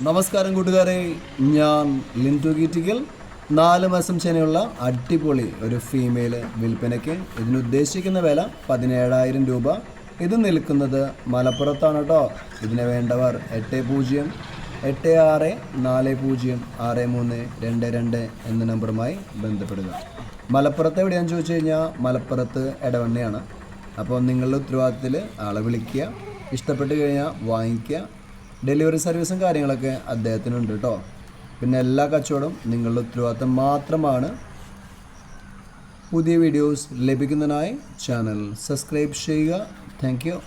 നമസ്കാരം കൂട്ടുകാരെ, ഞാൻ ലിൻറ്റു ഗീറ്റിക്കൽ. 4 മാസം ചെനയുള്ള അടിപൊളി ഒരു ഫീമെയിൽ വിൽപ്പനയ്ക്ക്. ഇതിനുദ്ദേശിക്കുന്ന വില 17,000 രൂപ. ഇത് നിൽക്കുന്നത് മലപ്പുറത്താണ് കേട്ടോ. ഇതിന് വേണ്ടവർ 8086406322 എന്ന നമ്പറുമായി ബന്ധപ്പെടുക. മലപ്പുറത്ത് എവിടെയാണെന്ന് ചോദിച്ചു കഴിഞ്ഞാൽ മലപ്പുറത്ത് എടവണ്ണയാണ്. അപ്പോൾ നിങ്ങളുടെ ഉത്തരവാദിത്തത്തിൽ ആളെ വിളിക്കുക, ഇഷ്ടപ്പെട്ട് കഴിഞ്ഞാൽ വാങ്ങിക്കുക. ഡെലിവറി സർവീസും കാര്യങ്ങളൊക്കെ അദ്ദേഹത്തിനുണ്ട് കേട്ടോ. പിന്നെ എല്ലാ കച്ചവടം നിങ്ങളുടെ ഉത്തരവാദിത്തം മാത്രമാണ്. പുതിയ വീഡിയോസ് ലഭിക്കുന്നതിനായി ചാനൽ സബ്സ്ക്രൈബ് ചെയ്യുക. Thank you.